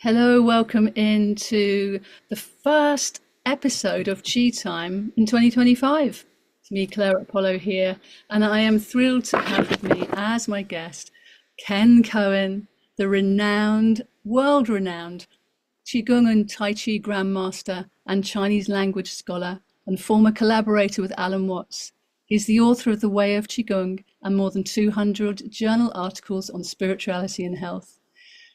Hello, welcome into the first episode of Chi Time in 2025. It's me, Clara Apollo here, and I am thrilled to have with me as my guest Ken Cohen, the renowned, world-renowned Qigong and Tai Chi Grandmaster and Chinese language scholar and former collaborator with Alan Watts. He's the author of The Way of Qigong and more than 200 journal articles on spirituality and health.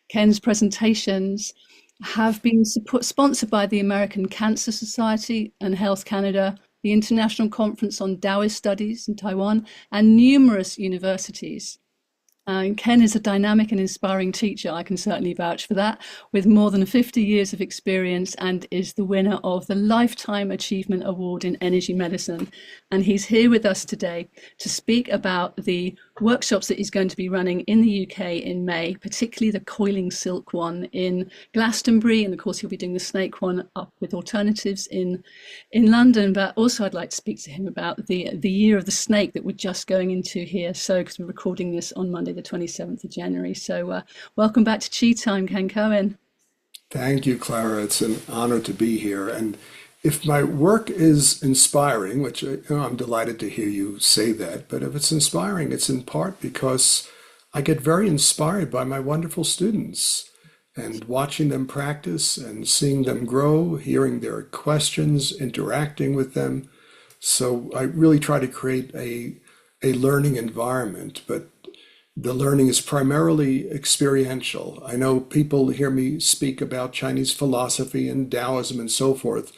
Ken's presentations have been sponsored by the American Cancer Society and Health Canada, the International Conference on Taoist Studies in Taiwan, and numerous universities. Ken is a dynamic and inspiring teacher, I can certainly vouch for that, with more than 50 years of experience and is the winner of the Lifetime Achievement Award in Energy Medicine. And he's here with us today to speak about the workshops that he's going to be running in the UK in May, particularly the Coiling Silk one in Glastonbury. And of course, he'll be doing the Snake one up with Alternatives in London. But also I'd like to speak to him about the Year of the Snake that we're just going into here. So, because we're recording this on Monday, the 27th of January. So welcome back to Chi Time, Ken Cohen. Thank you, Clara. It's an honor to be here. And if my work is inspiring, which I'm delighted to hear you say that, but if it's inspiring, it's in part because I get very inspired by my wonderful students and watching them practice and seeing them grow, hearing their questions, interacting with them. So I really try to create a learning environment, but the learning is primarily experiential. I know people hear me speak about Chinese philosophy and Taoism and so forth,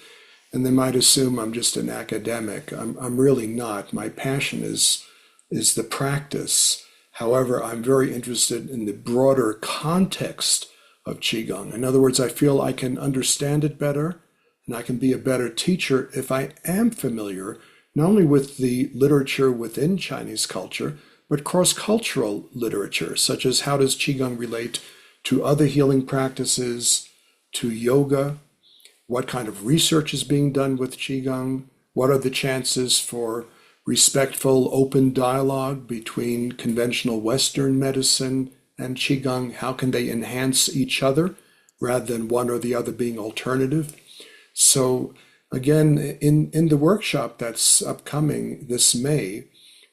and they might assume I'm just an academic. I'm really not. My passion is the practice. However, I'm very interested in the broader context of Qigong. In other words, I feel I can understand it better, and I can be a better teacher if I am familiar not only with the literature within Chinese culture, but cross-cultural literature, such as how does Qigong relate to other healing practices, to yoga, what kind of research is being done with Qigong, what are the chances for respectful, open dialogue between conventional Western medicine and Qigong, how can they enhance each other rather than one or the other being alternative. So again, in the workshop that's upcoming this May,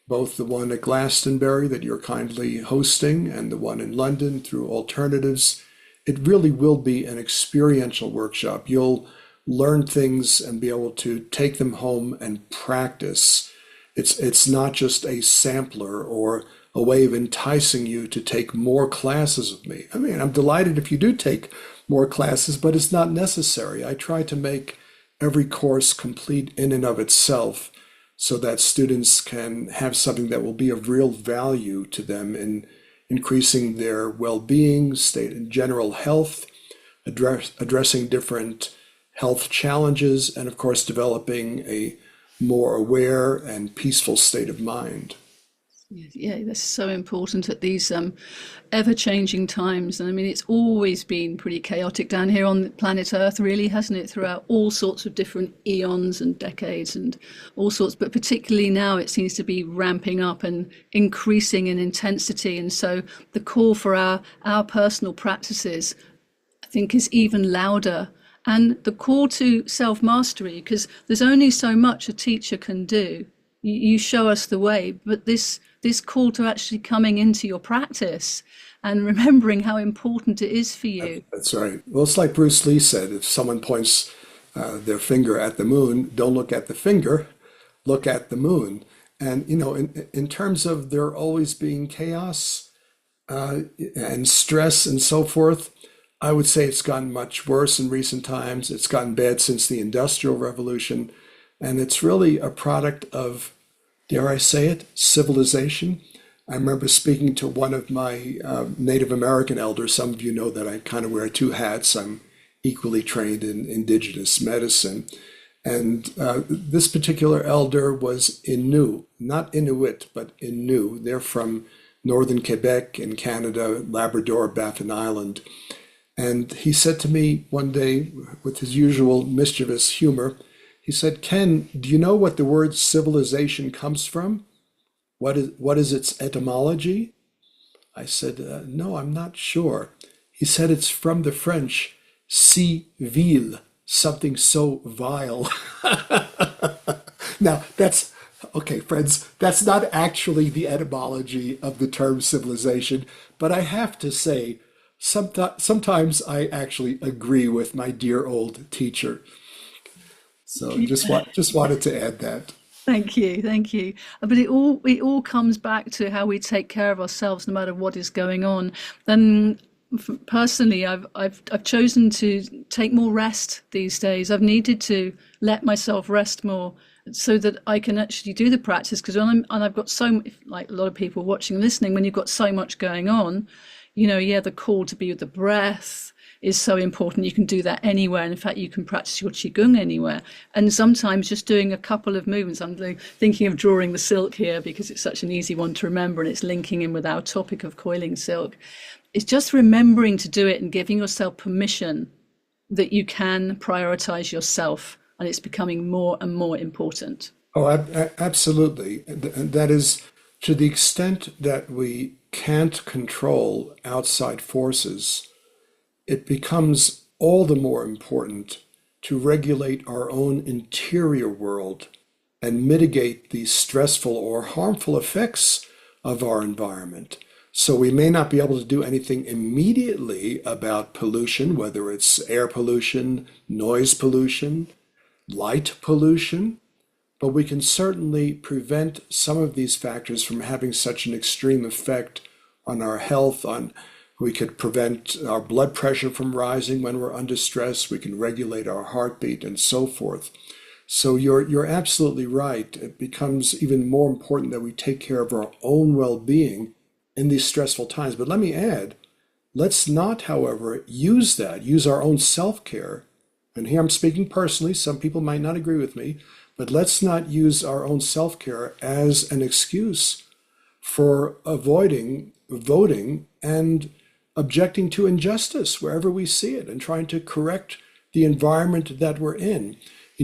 both the one at Glastonbury that you're kindly hosting and the one in London through Alternatives, it really will be an experiential workshop. You'll learn things and be able to take them home and practice. It's not just a sampler or a way of enticing you to take more classes with me. I mean, I'm delighted if you do take more classes, but it's not necessary. I try to make every course complete in and of itself, so that students can have something that will be of real value to them in increasing their well-being, state and general health, addressing different health challenges, and of course, developing a more aware and peaceful state of mind. Yeah, that's so important at these ever-changing times. And I mean, it's always been pretty chaotic down here on planet Earth, really, hasn't it? Throughout all sorts of different eons and decades and all sorts. But particularly now, it seems to be ramping up and increasing in intensity. And so the call for our personal practices, I think, is even louder. And the call to self-mastery, because there's only so much a teacher can do. You show us the way, but this call to actually coming into your practice and remembering how important it is for you. That's right. Well, it's like Bruce Lee said, if someone points their finger at the moon, don't look at the finger, look at the moon. And, you know, in terms of there always being chaos and stress and so forth, I would say it's gotten much worse in recent times. It's gotten bad since the Industrial Revolution. And it's really a product of, dare I say it, civilization. I remember speaking to one of my Native American elders. Some of you know that I kind of wear two hats. I'm equally trained in indigenous medicine. And this particular elder was Innu, not Inuit, but Innu. They're from northern Quebec in Canada, Labrador, Baffin Island. And he said to me one day, with his usual mischievous humor, he said, "Ken, do you know what the word civilization comes from? What is its etymology?" I said, "No, I'm not sure." He said it's from the French, si vil, something so vile. Now, that's okay, friends, that's not actually the etymology of the term civilization, but I have to say, sometimes I actually agree with my dear old teacher. So just wanted to add that. Thank you, thank you. But it all comes back to how we take care of ourselves, no matter what is going on. And personally, I've chosen to take more rest these days. I've needed to let myself rest more so that I can actually do the practice. Because I've got like a lot of people watching and listening, when you've got so much going on, yeah, the call to be with the breath is so important. You can do that anywhere. And in fact, you can practice your Qigong anywhere. And sometimes just doing a couple of movements. I'm thinking of drawing the silk here because it's such an easy one to remember, and it's linking in with our topic of coiling silk. It's just remembering to do it and giving yourself permission that you can prioritize yourself, and it's becoming more and more important. Oh, absolutely. And that is to the extent that we can't control outside forces, it becomes all the more important to regulate our own interior world and mitigate the stressful or harmful effects of our environment. So we may not be able to do anything immediately about pollution, whether it's air pollution, noise pollution, light pollution, but we can certainly prevent some of these factors from having such an extreme effect on our health. We could prevent our blood pressure from rising when we're under stress. We can regulate our heartbeat and so forth. So you're absolutely right. It becomes even more important that we take care of our own well-being in these stressful times. But let me add, let's not, however, use our own self-care. And here I'm speaking personally, some people might not agree with me, but let's not use our own self-care as an excuse for avoiding voting and objecting to injustice wherever we see it and trying to correct the environment that we're in.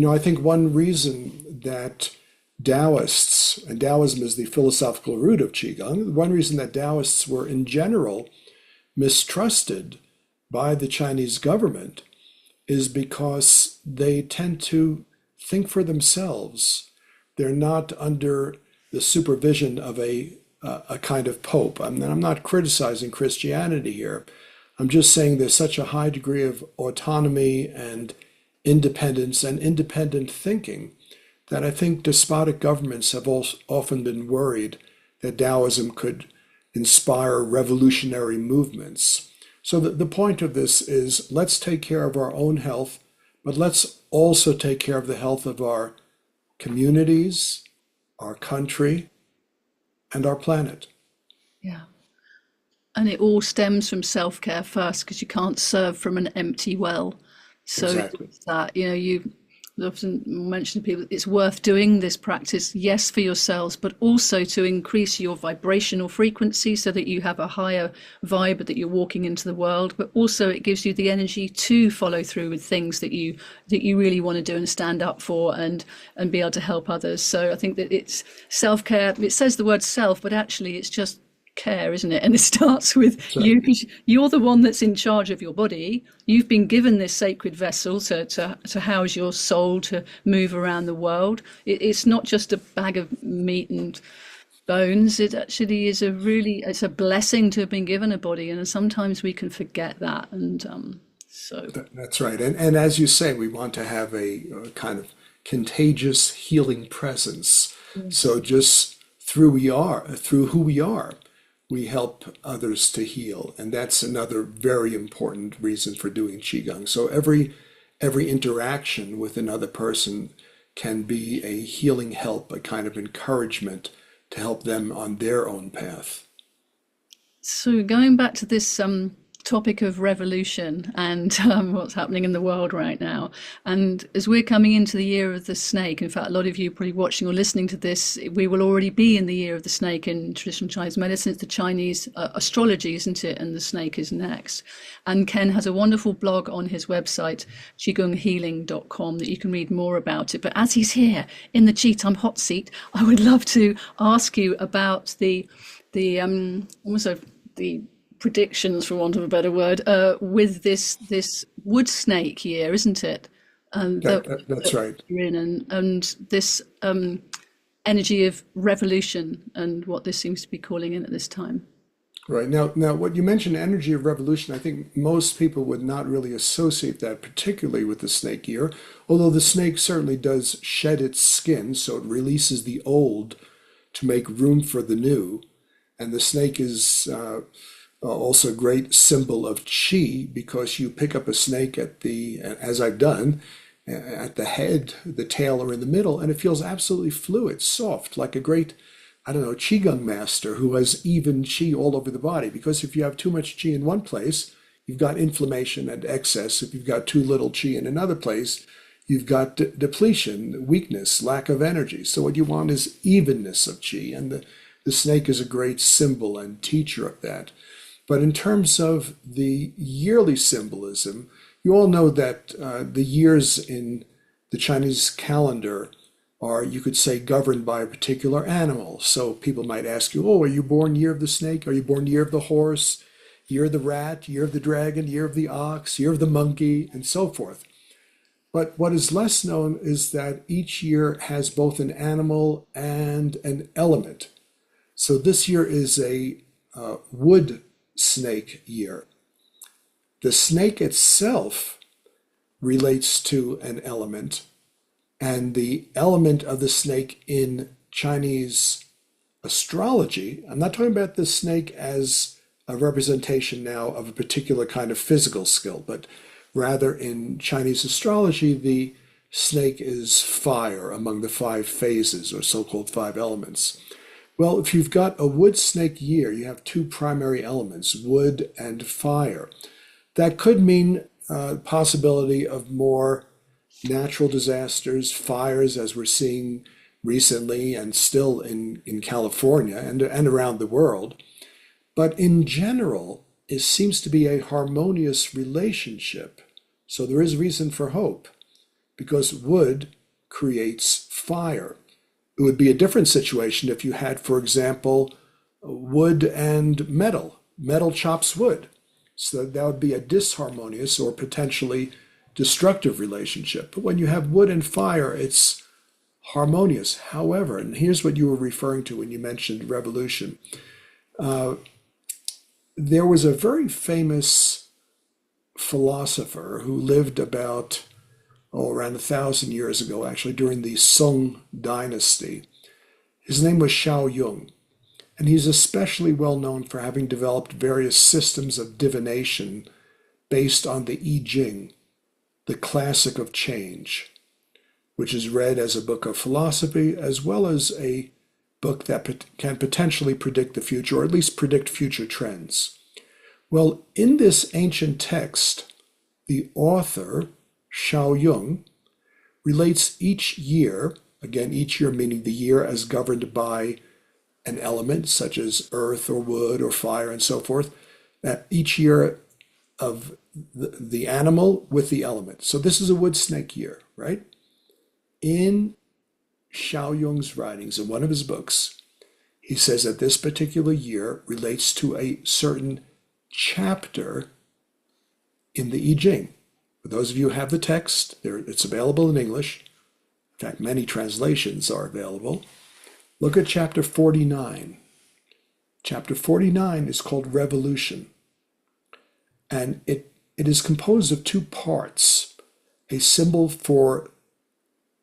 I think one reason that Taoists, and Taoism is the philosophical root of Qigong, one reason that Taoists were in general mistrusted by the Chinese government is because they tend to think for themselves. They're not under the supervision of a kind of pope. I'm not criticizing Christianity here. I'm just saying there's such a high degree of autonomy and independence and independent thinking that I think despotic governments have often been worried that Taoism could inspire revolutionary movements. So the point of this is, let's take care of our own health, but let's also take care of the health of our communities, our country, and our planet. Yeah. And it all stems from self-care first, because you can't serve from an empty well. So Exactly. it's that, you often mention to people, it's worth doing this practice, yes, for yourselves, but also to increase your vibrational frequency so that you have a higher vibe that you're walking into the world. But also it gives you the energy to follow through with things that you really want to do and stand up for, and be able to help others. So I think that it's self-care. It says the word self, but actually it's just care, isn't it? And it starts with So, you, because you're the one that's in charge of your body. You've been given this sacred vessel to house your soul, to move around the world. It's not just a bag of meat and bones. It actually is it's a blessing to have been given a body, and sometimes we can forget that. And so that's right. And as you say, we want to have a kind of contagious healing presence. yes. So just through who we are, we help others to heal. And that's another very important reason for doing Qigong. So every interaction with another person can be a healing help, a kind of encouragement to help them on their own path. So going back to this topic of revolution and what's happening in the world right now, and as we're coming into the year of the snake, in fact, a lot of you probably watching or listening to this, we will already be in the year of the snake in traditional Chinese medicine. It's the Chinese astrology, isn't it? And the snake is next. And Ken has a wonderful blog on his website, qigonghealing.com, that you can read more about it. But as he's here in the Chi Time hot seat, I would love to ask you about the almost the predictions, for want of a better word, with this wood snake year, isn't it? That's That right. we're in, and this energy of revolution, and what this seems to be calling in at this time. Right. Now, what you mentioned, energy of revolution, I think most people would not really associate that particularly with the snake year, although the snake certainly does shed its skin, so it releases the old to make room for the new. And the snake is also a great symbol of chi because you pick up a snake as I've done, at the head, the tail, or in the middle, and it feels absolutely fluid, soft, like a great, I don't know, Qigong master who has even chi all over the body. Because if you have too much chi in one place, you've got inflammation and excess. If you've got too little chi in another place, you've got depletion, weakness, lack of energy. So what you want is evenness of chi, and the snake is a great symbol and teacher of that. But in terms of the yearly symbolism, you all know that the years in the Chinese calendar are, you could say, governed by a particular animal. So people might ask you, oh, are you born year of the snake? Are you born year of the horse, year of the rat, year of the dragon, year of the ox, year of the monkey, and so forth. But what is less known is that each year has both an animal and an element. So this year is a wood snake year. The snake itself relates to an element, and the element of the snake in Chinese astrology, I'm not talking about the snake as a representation now of a particular kind of physical skill, but rather in Chinese astrology, the snake is fire among the five phases or so-called five elements. Well, if you've got a wood snake year, you have two primary elements, wood and fire. That could mean possibility of more natural disasters, fires, as we're seeing recently and still in California and around the world. But in general, it seems to be a harmonious relationship. So there is reason for hope because wood creates fire. It would be a different situation if you had, for example, wood and metal. Metal chops wood. So that would be a disharmonious or potentially destructive relationship. But when you have wood and fire, it's harmonious. However, and here's what you were referring to when you mentioned revolution. There was a very famous philosopher who lived about, around 1,000 years ago, actually, during the Song dynasty. His name was Shao Yung. And he's especially well known for having developed various systems of divination based on the I Ching, the classic of change, which is read as a book of philosophy as well as a book that can potentially predict the future, or at least predict future trends. Well, in this ancient text, the author, Shao Yung, relates each year, again, each year meaning the year as governed by an element such as earth or wood or fire and so forth, that each year of the animal with the element. So this is a wood snake year, right? In Shao Yung's writings, in one of his books, he says that this particular year relates to a certain chapter in the I Ching. For those of you who have the text, it's available in English. In fact, many translations are available. Look at chapter 49. Chapter 49 is called Revolution. And it is composed of two parts, a symbol for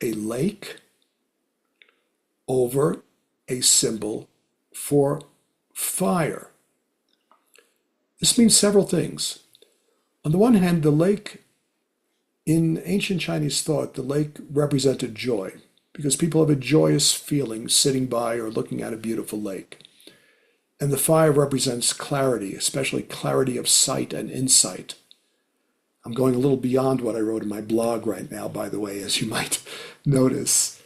a lake over a symbol for fire. This means several things. On the one hand, the lake, in ancient Chinese thought, the lake represented joy, because people have a joyous feeling sitting by or looking at a beautiful lake. And the fire represents clarity, especially clarity of sight and insight. I'm going a little beyond what I wrote in my blog right now, by the way, as you might notice.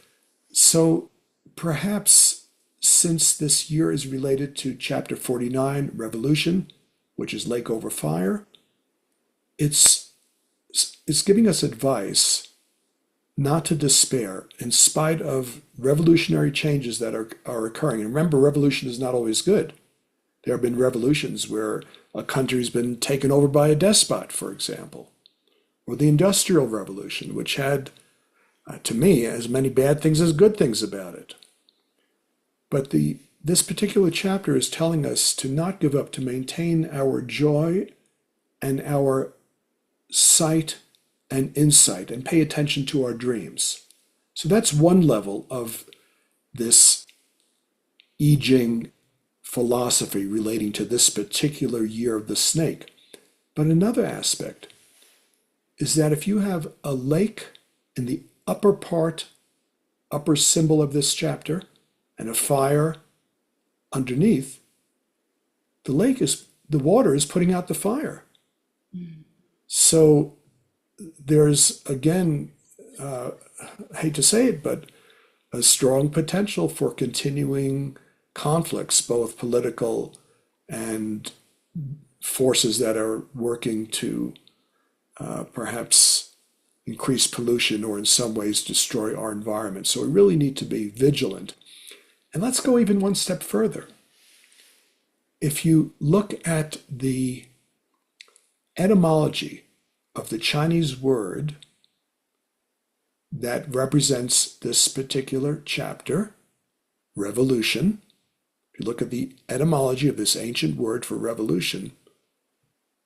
So perhaps since this year is related to chapter 49, Revolution, which is lake over fire, it's giving us advice not to despair in spite of revolutionary changes that are occurring. And remember, revolution is not always good. There have been revolutions where a country's been taken over by a despot, for example, or the Industrial Revolution, which had, to me, as many bad things as good things about it. But this particular chapter is telling us to not give up, to maintain our joy and our sight and insight, and pay attention to our dreams. So that's one level of this I Ching philosophy relating to this particular year of the snake. But another aspect is that if you have a lake in the upper symbol of this chapter, and a fire underneath, the water is putting out the fire. So there's, again, I hate to say it, but a strong potential for continuing conflicts, both political and forces that are working to perhaps increase pollution or in some ways destroy our environment. So we really need to be vigilant. And let's go even one step further. If you look at the etymology of the Chinese word that represents this particular chapter, revolution, if you look at the etymology of this ancient word for revolution,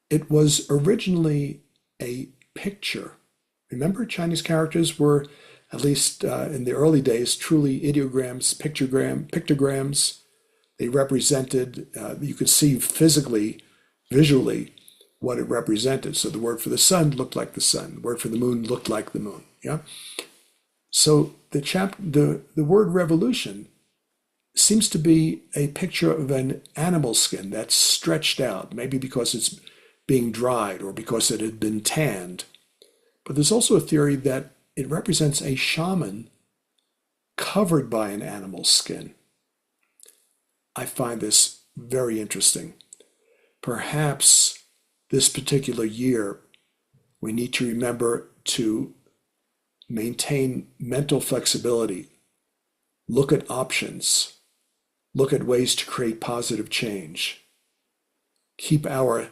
it was originally a picture. Remember, Chinese characters were, at least in the early days, truly ideograms, pictograms. They represented, you could see physically, visually, what it represented. So the word for the sun looked like the sun. The word for the moon looked like the moon. Yeah. So the word revolution seems to be a picture of an animal skin that's stretched out, maybe because it's being dried or because it had been tanned. But there's also a theory that it represents a shaman covered by an animal skin. I find this very interesting. Perhaps this particular year, we need to remember to maintain mental flexibility, look at options, look at ways to create positive change, keep our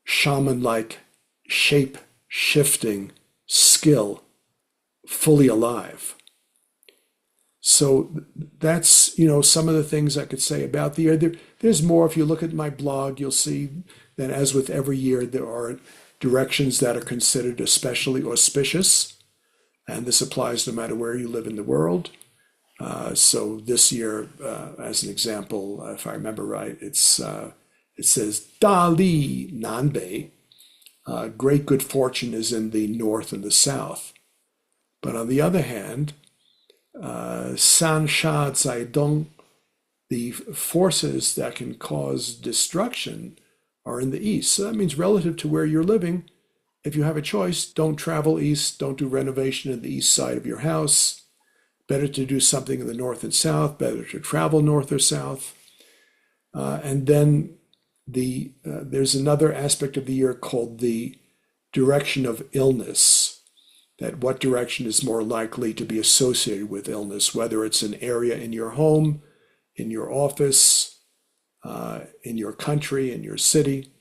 shaman-like shape-shifting skill fully alive. So that's, some of the things I could say about the year. There's more. If you look at my blog, you'll see that as with every year, there are directions that are considered especially auspicious. And this applies no matter where you live in the world. So this year, as an example, if I remember right, it says Da Li Nan Bei. Great good fortune is in the north and the south. But on the other hand, San Sha Zai Dong, the forces that can cause destruction are in the east. So that means relative to where you're living, if you have a choice, don't travel east, don't do renovation in the east side of your house. Better to do something in the north and south, better to travel north or south. And then there's another aspect of the year called the direction of illness, that what direction is more likely to be associated with illness, whether it's an area in your home, in your office, in your country, in your city.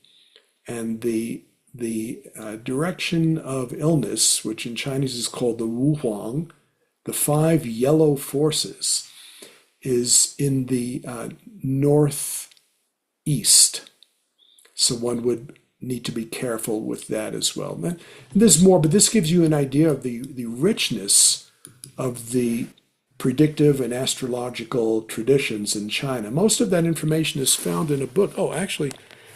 And the direction of illness, which in Chinese is called the Wu Huang, the 5 yellow forces, is in the northeast. So one would need to be careful with that as well. And there's more, but this gives you an idea of the richness of the predictive and astrological traditions in China. Most of that information is found in a book. Oh, actually,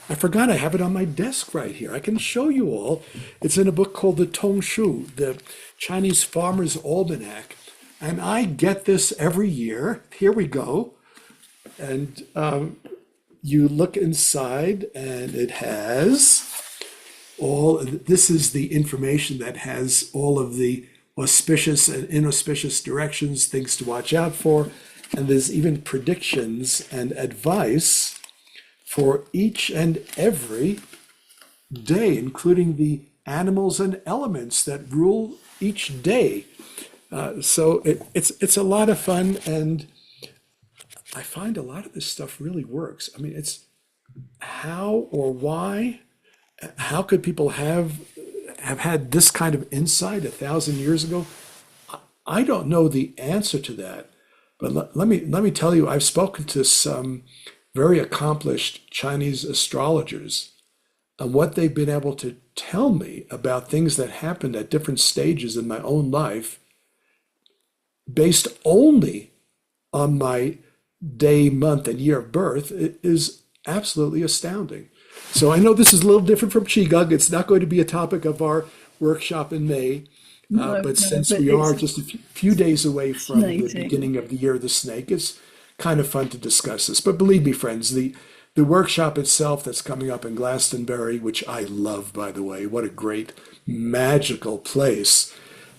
I forgot I have it on my desk right here. I can show you all. It's in a book called the Tongshu, the Chinese Farmer's Almanac. And I get this every year. Here we go. And you look inside and it has this is the information that has all of the auspicious and inauspicious directions, things to watch out for. And there's even predictions and advice for each and every day, including the animals and elements that rule each day. So it's a lot of fun, and I find a lot of this stuff really works. I mean, it's how or why? How could people have had this kind of insight 1,000 years ago? I don't know the answer to that, but let me tell you, I've spoken to some very accomplished Chinese astrologers, and what they've been able to tell me about things that happened at different stages in my own life, based only on my day, month, and year of birth, is absolutely astounding. So I know this is a little different from Qigong. It's not going to be a topic of our workshop in May. No, But no, since but we it's are just a few days away from the fascinating. beginning of the year of the snake, it's kind of fun to discuss this. But believe me, friends, the workshop itself that's coming up in Glastonbury, which I love, by the way, what a great magical place.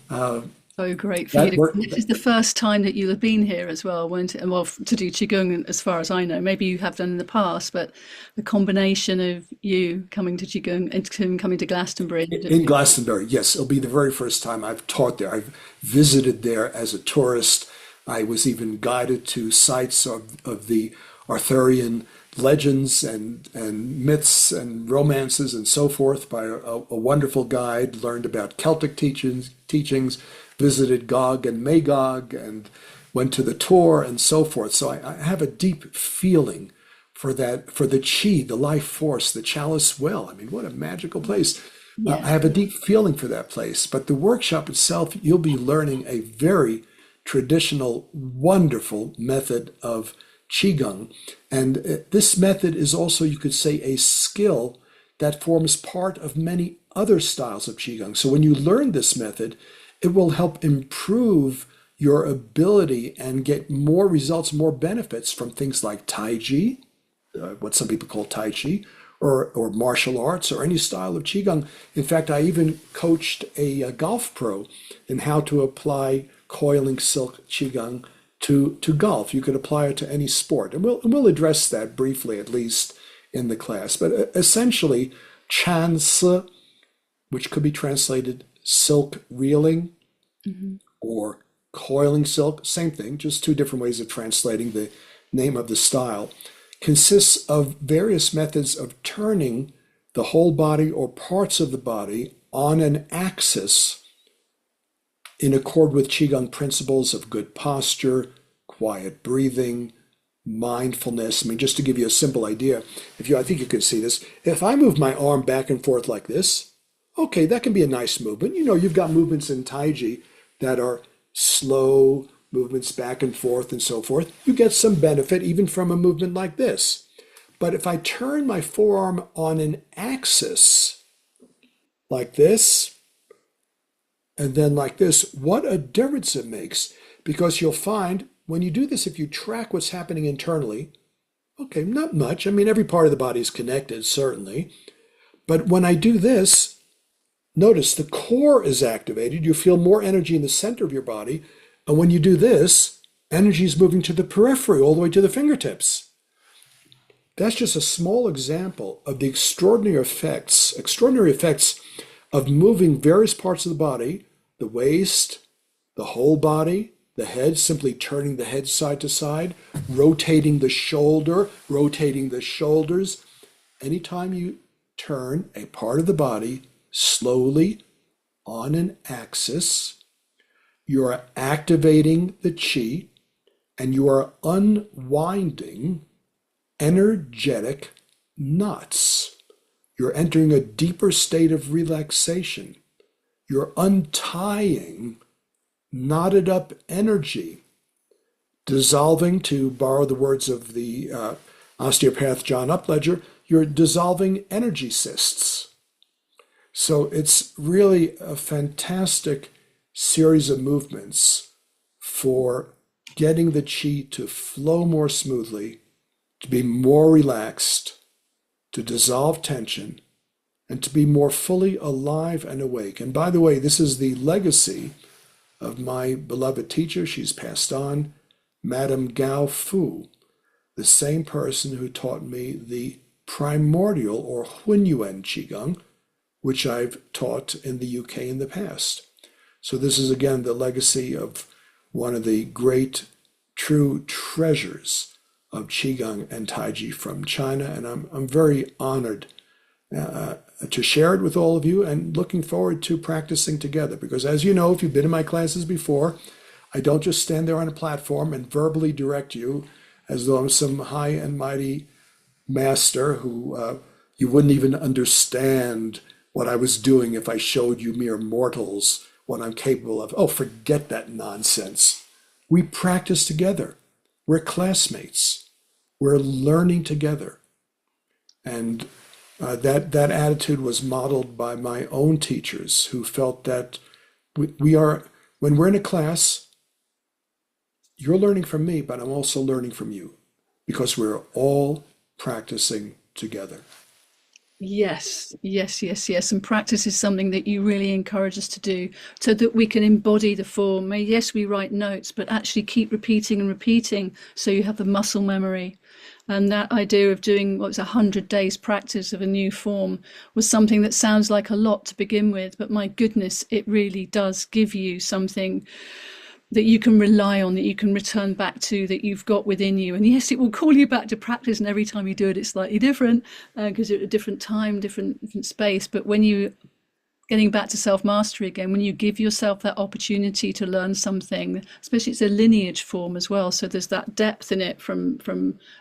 So great for you That to. work, This is the first time that you'll have been here as well, won't it? And well, to do qigong, as far as I know, maybe you have done in the past, but the combination of you coming to qigong and him coming to Glastonbury. in Glastonbury, yes, it'll be the very first time I've taught there. I've visited there as a tourist. I was even guided to sites of the Arthurian legends and myths and romances and so forth by a wonderful guide, learned about Celtic teachings, visited Gog and Magog, and went to the tour and so forth. So I have a deep feeling for that, for the chi, the life force, the chalice well. I mean, what a magical place. I Yeah, have a deep feeling for that place. But the workshop itself, you'll be learning a very traditional, wonderful method of Qigong. And this method is also, you could say, a skill that forms part of many other styles of Qigong. So when you learn this method, it will help improve your ability and get more results, more benefits from things like Tai Chi, what some people call Tai Chi, or martial arts, or any style of Qigong. In fact, I even coached a golf pro in how to apply coiling silk Qigong to golf. You could apply it to any sport. And we'll address that briefly, at least in the class. But essentially, Chan Si, which could be translated silk reeling or coiling silk, same thing, just two different ways of translating the name of the style, consists of various methods of turning the whole body or parts of the body on an axis in accord with Qigong principles of good posture, quiet breathing, mindfulness. I mean, just to give you a simple idea, I think you can see this. If I move my arm back and forth like this, okay, that can be a nice movement. You've got movements in Tai Chi that are slow movements back and forth and so forth. You get some benefit even from a movement like this. But if I turn my forearm on an axis like this, and then like this, what a difference it makes. Because you'll find when you do this, if you track what's happening internally, okay, not much. I mean, every part of the body is connected, certainly. But when I do this, notice the core is activated. You feel more energy in the center of your body. And when you do this, energy is moving to the periphery, all the way to the fingertips. That's just a small example of the extraordinary effects of moving various parts of the body, the waist, the whole body, the head, simply turning the head side to side, rotating the shoulder, rotating the shoulders. Anytime you turn a part of the body slowly on an axis, you are activating the chi and you are unwinding energetic knots. You're entering a deeper state of relaxation. You're untying knotted up energy, dissolving, to borrow the words of the osteopath John Upledger, you're dissolving energy cysts. So it's really a fantastic series of movements for getting the chi to flow more smoothly, to be more relaxed, to dissolve tension, and to be more fully alive and awake. And by the way, this is the legacy of my beloved teacher. She's passed on, Madame Gao Fu, the same person who taught me the primordial or Hunyuan Qigong, which I've taught in the UK in the past. So this is again the legacy of one of the great true treasures of Qigong and Taiji from China, and I'm very honored to share it with all of you and looking forward to practicing together. Because as you know, if you've been in my classes before, I don't just stand there on a platform and verbally direct you as though I'm some high and mighty master who you wouldn't even understand what I was doing if I showed you mere mortals what I'm capable of. Oh, forget that nonsense. We practice together. We're classmates. We're learning together. And that attitude was modeled by my own teachers who felt that we are, when we're in a class, you're learning from me, but I'm also learning from you because we're all practicing together. Yes, yes, yes, yes. And practice is something that you really encourage us to do so that we can embody the form. Yes, we write notes, but actually keep repeating and repeating so you have the muscle memory. And that idea of doing what was 100 days practice of a new form was something that sounds like a lot to begin with, but my goodness, it really does give you something that you can rely on, that you can return back to, that you've got within you. And yes, it will call you back to practice, and every time you do it, it's slightly different because you're at a different time, different space. But when you getting back to self-mastery again, when you give yourself that opportunity to learn something, especially it's a lineage form as well, so there's that depth in it from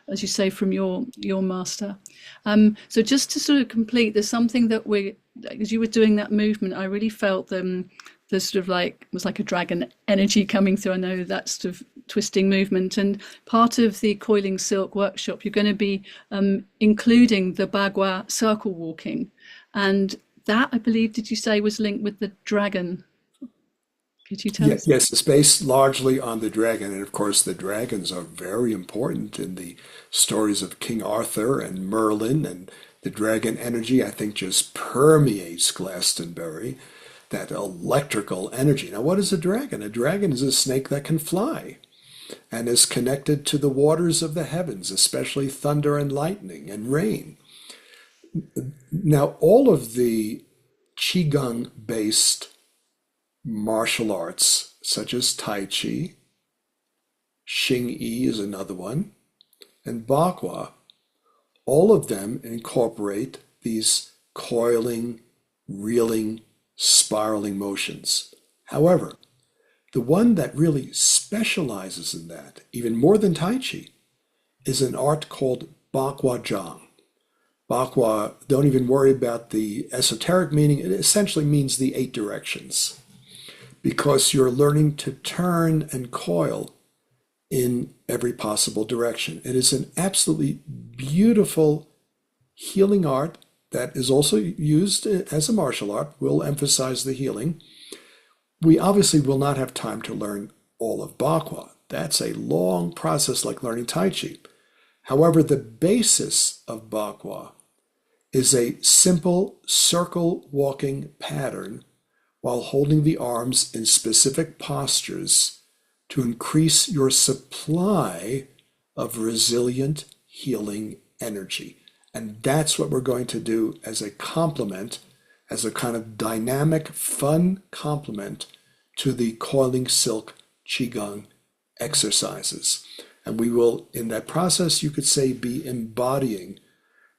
as you say, from your master. So just to sort of complete, there's something that we, as you were doing that movement, I really felt the sort of like, it was like a dragon energy coming through. I know that sort of twisting movement, and part of the Coiling Silk workshop, you're going to be including the Bagua circle walking, and that, I believe, did you say was linked with the dragon? Could you tell Yeah, us? yes, it's based largely on the dragon. And of course, the dragons are very important in the stories of King Arthur and Merlin. And the dragon energy, I think, just permeates Glastonbury, that electrical energy. Now, what is a dragon? A dragon is a snake that can fly and is connected to the waters of the heavens, especially thunder and lightning and rain. Now, all of the Qigong based martial arts, such as Tai Chi, Xing Yi is another one, and Bagua, all of them incorporate these coiling, reeling, spiraling motions. However, the one that really specializes in that, even more than Tai Chi, is an art called Bagua Zhang. Bagua, don't even worry about the esoteric meaning, it essentially means the 8 directions, because you're learning to turn and coil in every possible direction. It is an absolutely beautiful healing art that is also used as a martial art. We'll emphasize the healing. We obviously will not have time to learn all of Bagua. That's a long process like learning Tai Chi. However, the basis of Bagua is a simple circle walking pattern while holding the arms in specific postures to increase your supply of resilient healing energy. And that's what we're going to do as a complement, as a kind of dynamic, fun complement to the Coiling Silk Qigong exercises. And we will, in that process, you could say, be embodying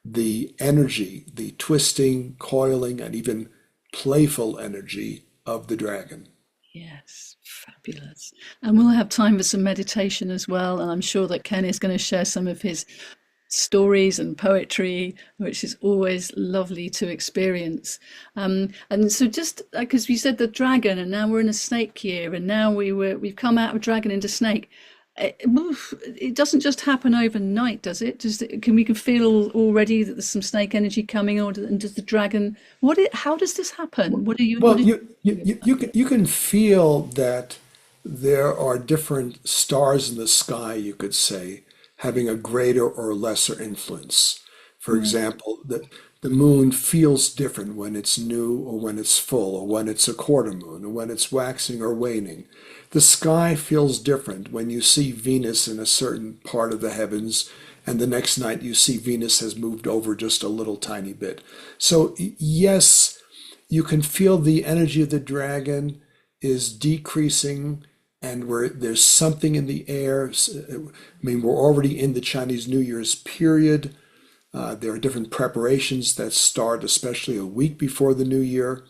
the energy, the twisting, coiling, and even playful energy of the dragon. Yes, fabulous. And we'll have time for some meditation as well. And I'm sure that Ken is going to share some of his stories and poetry, which is always lovely to experience. And so just because you said the dragon, and now we're in a snake year, and now we've come out of dragon into snake. It doesn't just happen overnight, does it? Can we can feel already that there's some snake energy coming, and does the dragon? How does this happen? What are you? What Well, did you can feel that there are different stars in the sky, you could say, having a greater or lesser influence. For you? example, the moon feels different when it's new or when it's full or when it's a quarter moon or when it's waxing or waning. The sky feels different when you see Venus in a certain part of the heavens and the next night you see Venus has moved over just a little tiny bit. So yes, you can feel the energy of the dragon is decreasing and where there's something in the air. I mean, we're already in the Chinese New Year's period. There are different preparations that start, especially a week before the New Year.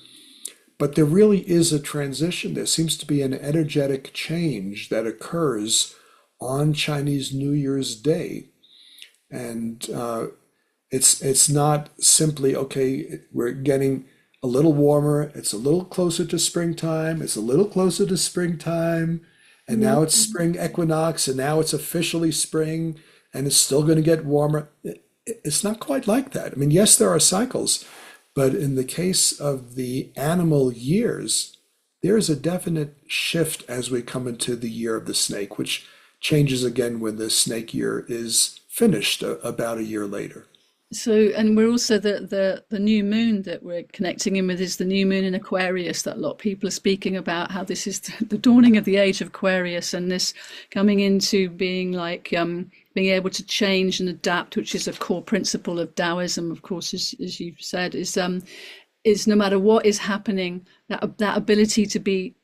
But there really is a transition. There seems to be an energetic change that occurs on Chinese New Year's Day. And it's not simply, okay, we're getting a little warmer, it's a little closer to springtime, it's a little closer to springtime, and now it's spring equinox, and now it's officially spring, and it's still going to get warmer. It's not quite like that. I mean, yes, there are cycles, but in the case of the animal years, there is a definite shift as we come into the year of the snake, which changes again when the snake year is finished about a year later. So, and we're also the new moon that we're connecting in with is the new moon in Aquarius that a lot of people are speaking about, how this is the dawning of the age of Aquarius, and this coming into being like being able to change and adapt, which is a core principle of Taoism, of course, as you've said, is no matter what is happening, that ability to be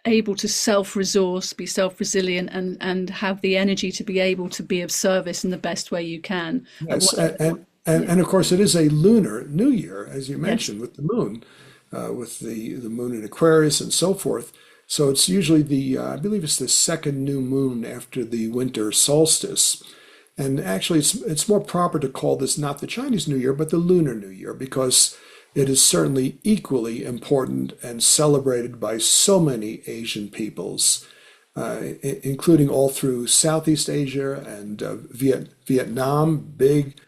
able to self-resource, be self-resilient, and have the energy to be able to be of service in the best way you can. At Yes, whatever, and of course it is a lunar new year, as you yes, mentioned, with the moon, with the moon in Aquarius and so forth. So it's usually I believe it's the second new moon after the winter solstice. And actually, it's more proper to call this not the Chinese New Year, but the Lunar New Year, because it is certainly equally important and celebrated by so many Asian peoples, including all through Southeast Asia and Vietnam, big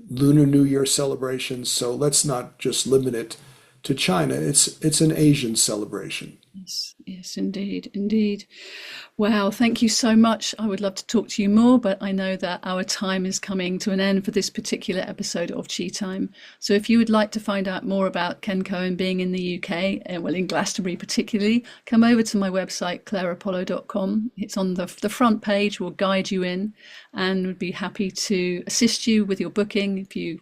Lunar New Year celebrations. So let's not just limit it to China. It's an Asian celebration. yes, yes, indeed, indeed. Wow, thank you so much. I would love to talk to you more, but I know that our time is coming to an end for this particular episode of Chi Time. So if you would like to find out more about Ken Cohen being in the UK, well, in Glastonbury particularly, come over to my website, clarapollo.com. It's on the front page, we'll guide you in, and would be happy to assist you with your booking if you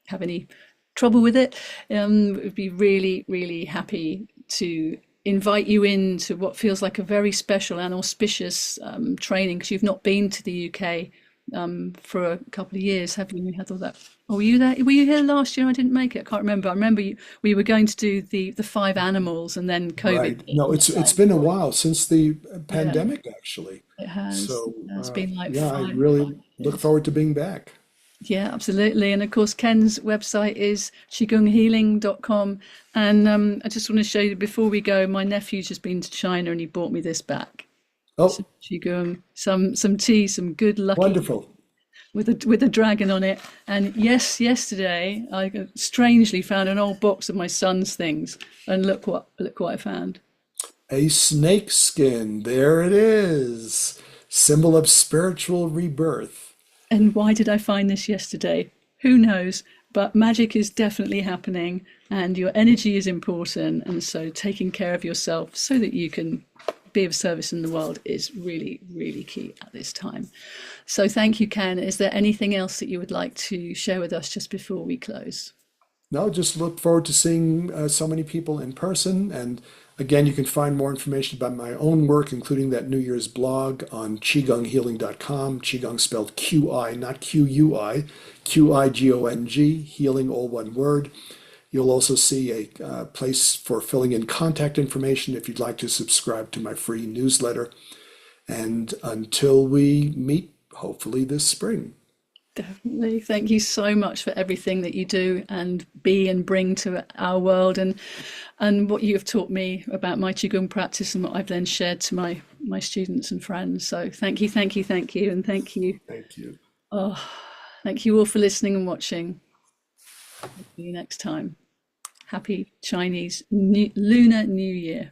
have any trouble with it. Would be really, really happy to invite you into what feels like a very special and auspicious training, because you've not been to the UK for a couple of years, have you? We had all that. Oh, were you there? Were you here last year? I didn't make it. I can't remember. I remember we were going to do the five animals, and then COVID Right. hit No, and it's that. been a while since the Yeah, pandemic, actually. it has. So It's been like yeah, I five really look years. forward to being back. Yeah, absolutely. And of course, Ken's website is qigonghealing.com. And I just want to show you before we go, my nephew's just been to China and he bought me this back. Oh, Some qigong, some tea, some good lucky wonderful. with a dragon on it. And yes, yesterday I strangely found an old box of my son's things, and look what I found. A snake skin. There it is. Symbol of spiritual rebirth. And why did I find this yesterday? Who knows? But magic is definitely happening, and your energy is important. And so, taking care of yourself so that you can be of service in the world is really, really key at this time. So, thank you, Ken. Is there anything else that you would like to share with us just before we close? No, just look forward to seeing so many people in person. And again, you can find more information about my own work, including that New Year's blog on qigonghealing.com. Qigong spelled Q-I, not Q-U-I, Q-I-G-O-N-G, healing, all one word. You'll also see a place for filling in contact information if you'd like to subscribe to my free newsletter. And until we meet, hopefully this spring. Definitely. Thank you so much for everything that you do and be and bring to our world, and what you have taught me about my Qigong practice and what I've then shared to my students and friends. So thank you, thank you, thank you, and thank you. Thank you. Oh, thank you all for listening and watching. See you next time. Happy Lunar New Year.